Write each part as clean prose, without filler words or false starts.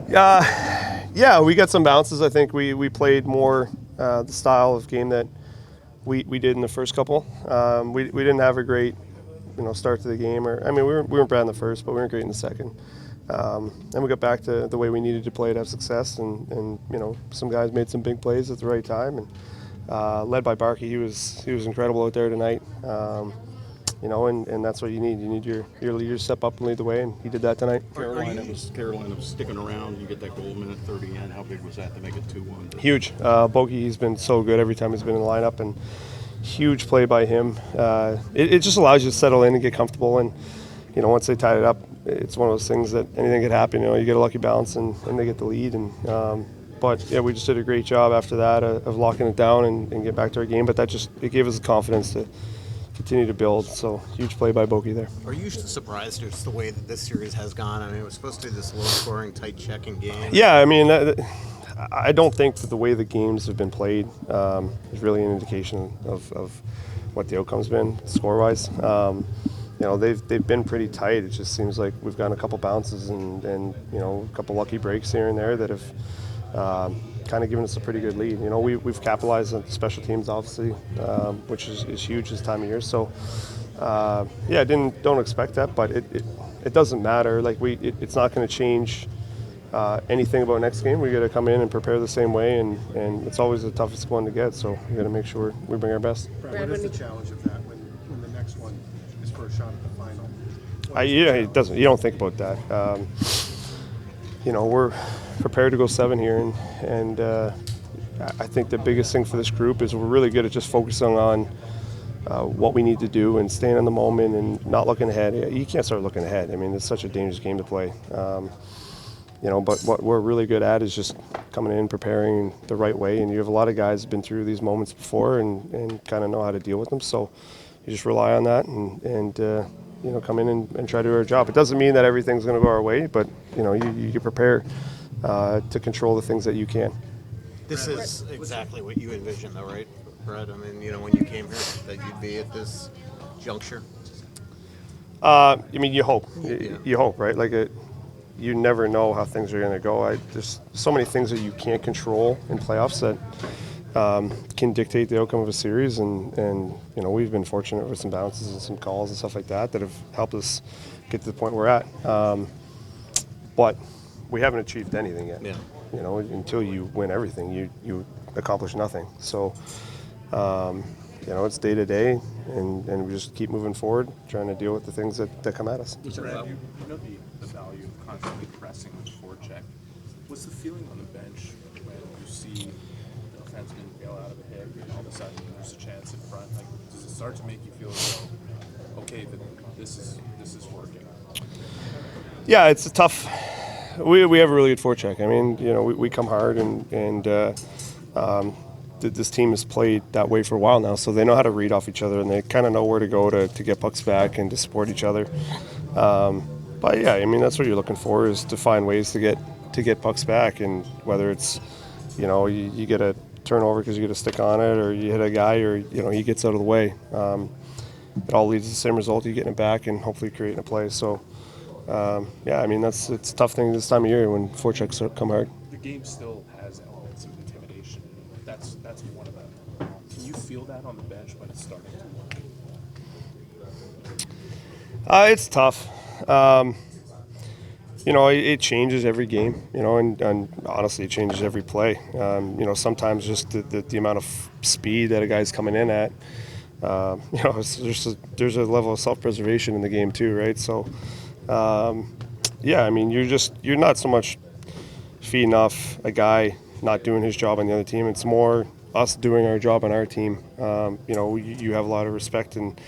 Yeah, we got some bounces. I think we played more the style of game that we did in the first couple. We didn't have a great start to the game. We weren't bad in the first, but we weren't great in the second. And we got back to the way we needed to play to have success. And some guys made some big plays at the right time. And led by Barkey, he was incredible out there tonight. And that's what you need. You need your leaders to step up and lead the way, and he did that tonight. Carolina was sticking around. You get that goal minute 30 in. How big was that to make it 2-1? Huge. Boqvist, he's been so good every time he's been in the lineup, and huge play by him. It just allows you to settle in and get comfortable, and once they tied it up, it's one of those things that anything could happen. You get a lucky bounce and they get the lead, but yeah, we just did a great job after that of locking it down and get back to our game. But it gave us the confidence to continue to build. So huge play by Boqvist there. Are you surprised just the way that this series has gone? It was supposed to be this low-scoring, tight checking game. Yeah, I don't think that the way the games have been played is really an indication of what the outcome's been score-wise. They've been pretty tight. It just seems like we've gotten a couple bounces and a couple lucky breaks here and there that have kind of given us a pretty good lead. We've capitalized on special teams, obviously, which is huge this time of year. So, don't expect that, but it doesn't matter. It's not going to change anything about next game. We got to come in and prepare the same way, and it's always the toughest one to get. So we got to make sure we bring our best. Brad, what is the challenge of that when the next one is for a shot at the final? It doesn't. You don't think about that. We're prepared to go 7 here, and I think the biggest thing for this group is we're really good at just focusing on what we need to do and staying in the moment and not looking ahead. You can't start looking ahead. It's such a dangerous game to play. But what we're really good at is just coming in, preparing the right way, and you have a lot of guys who've been through these moments before and kind of know how to deal with them. So you just rely on that and come in and try to do our job. It doesn't mean that everything's going to go our way, but you prepare to control the things that you can. This is exactly what you envisioned, though, right, Brad? When you came here, that you'd be at this juncture. You hope. You hope, right? You never know how things are going to go. There's so many things that you can't control in playoffs that can dictate the outcome of a series, and we've been fortunate with some bounces and some calls and stuff like that have helped us get to the point we're at. But we haven't achieved anything yet. Yeah. Until you win everything, you accomplish nothing. So, it's day to day, and we just keep moving forward, trying to deal with the things that come at us. Brad, the value of constantly pressing with forecheck. What's the feeling on the bench when you see the defenseman bail out of a hit and all of a sudden there's a chance in front? Does it start to make you feel as though, okay, this is working? Yeah, it's a tough. We have a really good forecheck. We come hard and this team has played that way for a while now, so they know how to read off each other and they kind of know where to go to get pucks back and to support each other. But yeah, that's what you're looking for, is to find ways to get pucks back, and whether it's you get a turnover because you get a stick on it, or you hit a guy, or he gets out of the way. It all leads to the same result: you getting it back and hopefully creating a play. So it's a tough thing this time of year when forechecks come hard. The game still has elements of intimidation. That's one of them. Can you feel that on the bench when it's starting to work? It's tough. It changes every game, and honestly, it changes every play. Sometimes just the amount of speed that a guy's coming in at, there's a level of self-preservation in the game too, right? So, you're not so much feeding off a guy not doing his job on the other team. It's more us doing our job on our team. You have a lot of respect, and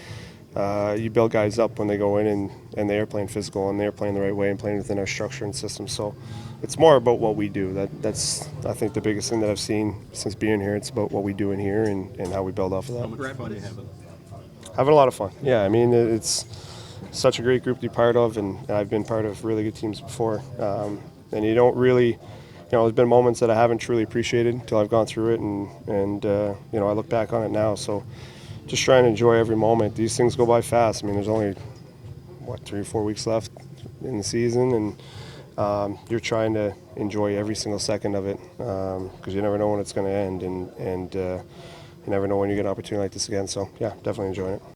you build guys up when they go in and they are playing physical and they are playing the right way and playing within our structure and system. So it's more about what we do. That's I think the biggest thing that I've seen since being here. It's about what we do in here and how we build off of that. How much fun are you having? Having a lot of fun. Yeah, it's such a great group to be part of, and I've been part of really good teams before. And you don't really, there's been moments that I haven't truly appreciated until I've gone through it, and I look back on it now. So just trying to enjoy every moment. These things go by fast. There's only 3 or 4 weeks left in the season, and you're trying to enjoy every single second of it because you never know when it's going to end, and you never know when you get an opportunity like this again. So, yeah, definitely enjoying it.